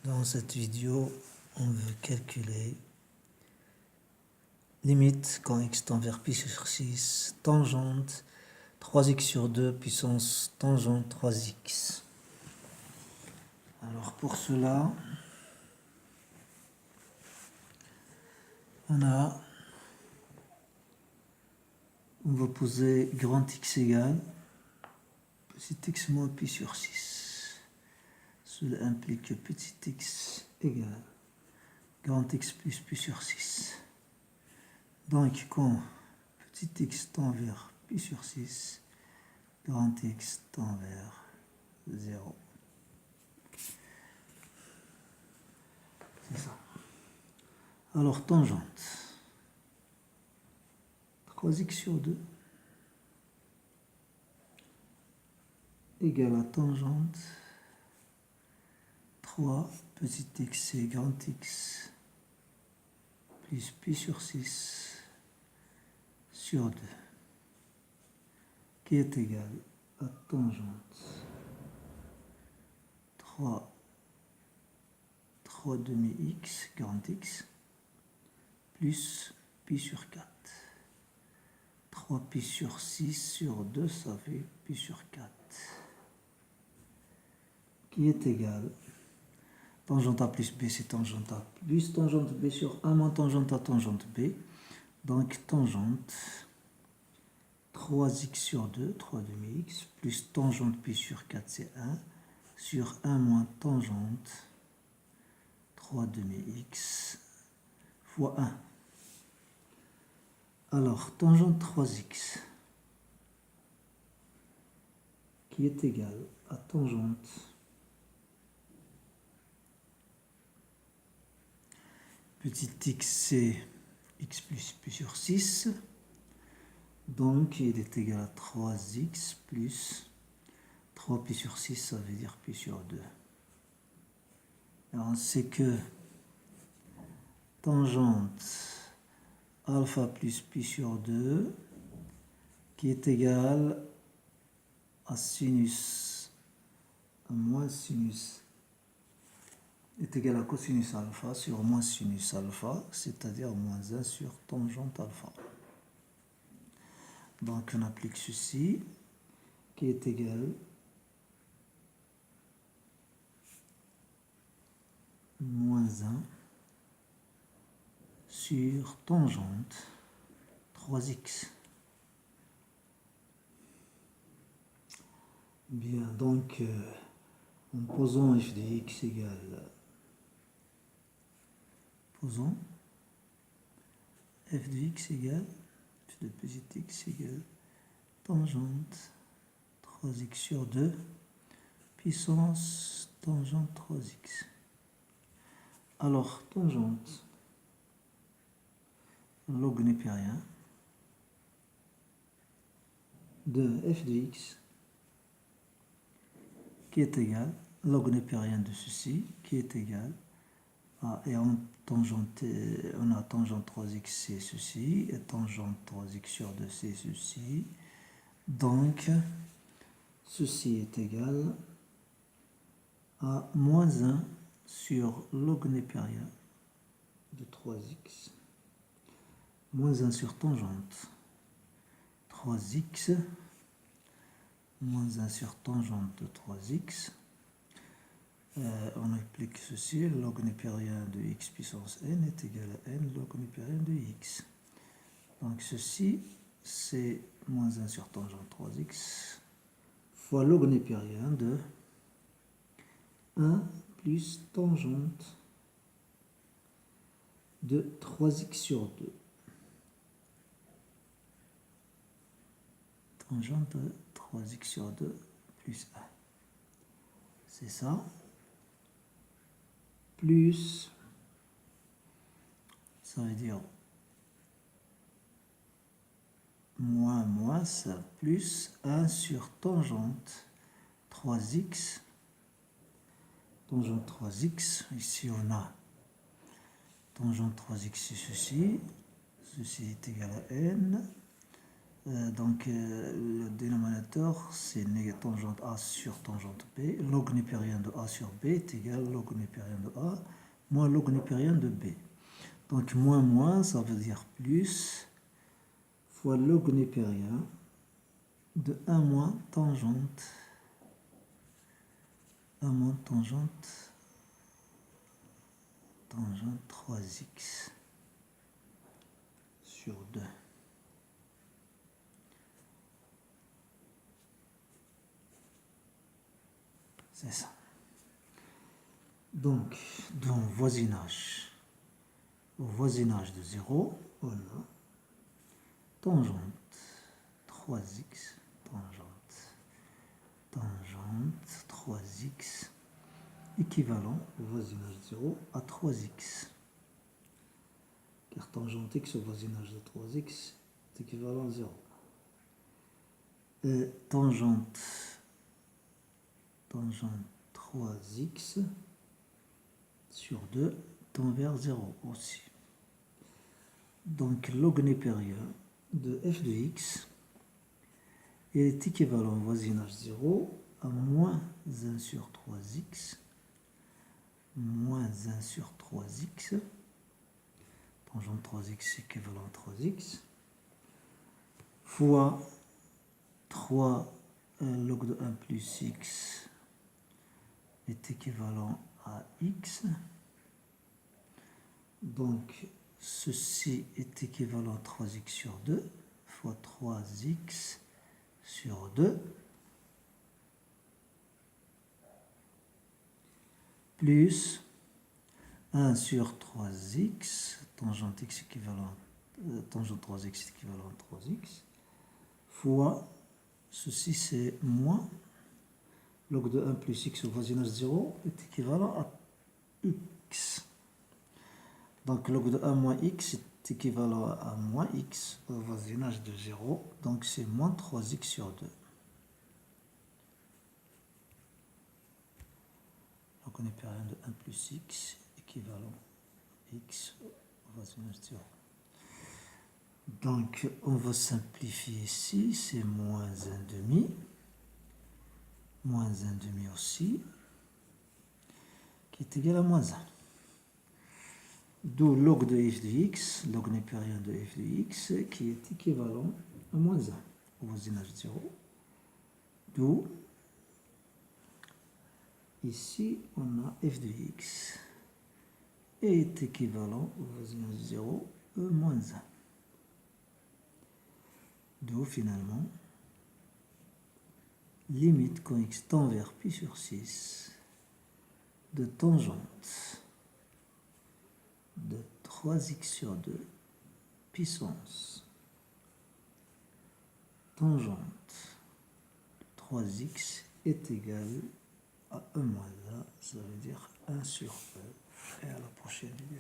Dans cette vidéo, on veut calculer limite quand x tend vers pi sur 6, tangente 3x sur 2 puissance tangente 3x. Alors pour cela, on va poser grand X égale petit x moins pi sur 6. Cela implique que petit x égale grand X plus pi sur 6. Donc quand petit x tend vers pi sur 6, grand X tend vers 0. C'est ça. Alors tangente 3x sur 2 égale à tangente 3 petit x c'est grand X plus pi sur 6 sur 2 qui est égal à tangente 3 demi x grand X plus pi sur 4. 3 pi sur 6 sur 2, ça fait pi sur 4. Qui est égal, tangente A plus B, c'est tangente A plus tangente B sur 1 moins tangente A tangente B. Donc tangente 3x sur 2, 3 demi x, plus tangente pi sur 4, c'est 1, sur 1 moins tangente 3 demi x fois 1. Alors, tangente 3x qui est égal à tangente petit x c'est x plus pi sur 6. Donc, il est égal à 3x plus 3 pi sur 6, ça veut dire pi sur 2. Alors, on sait que tangente alpha plus pi sur 2 qui est égal à sinus moins sinus est égal à cosinus alpha sur moins sinus alpha, c'est-à-dire moins 1 sur tangente alpha. Donc on applique ceci qui est égal moins 1 sur tangente 3x. Bien, donc en posant f de x égale, posons f de x égale, f de petit x égale tangente 3x sur 2 puissance tangente 3x. Alors tangente log népérien de f de x qui est égal, log népérien de ceci, qui est égal à, et en tangente, on a tangente 3x c'est ceci, et tangente 3x sur 2 c'est ceci. Donc, ceci est égal à moins 1 sur log népérien de 3x, moins 1 sur tangente 3x, moins 1 sur tangente de 3x. On applique ceci, log népérien de x puissance n est égal à n log népérien de x. Donc ceci, c'est moins 1 sur tangente 3x fois log népérien de 1 plus tangente de 3x sur 2. Tangente de 3x sur 2 plus 1. C'est ça. Plus, ça veut dire moins, ça plus 1 sur tangente 3x. Tangente 3x, ici on a tangente 3x c'est ceci. Ceci est égal à n. Donc le dénominateur c'est tangente A sur tangente B. Log népérien de A sur B est égal à log népérien de A moins log népérien de B. Donc moins, ça veut dire plus, fois log népérien de 1 moins tangente 3x sur 2. C'est ça. Donc, dans voisinage, au voisinage de 0, on a tangente 3x, tangente 3x, équivalent au voisinage de 0 à 3x. Car tangente x au voisinage de 3x est équivalent à 0. Et tangente 3x sur 2 tend vers 0 aussi. Donc log népérien de f de x est équivalent au voisinage 0 à moins 1 sur 3x, moins 1 sur 3x, tangente 3x équivalent à 3x, fois 3 log de 1 plus x est équivalent à x. Donc ceci est équivalent à 3x sur 2 fois 3x sur 2 plus 1 sur 3x, tangente x équivalent, tangente 3x équivalent à 3x, fois, ceci c'est moins, log de 1 plus x au voisinage 0 est équivalent à x. Donc log de 1 moins x est équivalent à moins x au voisinage de 0, donc c'est moins 3x sur 2. Donc on est période de 1 plus x équivalent x au voisinage de 0. Donc on va simplifier ici, c'est moins 1 demi, moins 1 demi aussi, qui est égal à moins 1. D'où log de f de x, log népérien de f de x, qui est équivalent à moins 1 au voisinage de 0. D'où, ici, on a f de x est équivalent au voisinage de 0, moins 1. D'où, finalement, limite quand x tend vers pi sur 6 de tangente de 3x sur 2 puissance tangente de 3x est égal à 1 moins 1, ça veut dire 1 sur e. Et à la prochaine vidéo.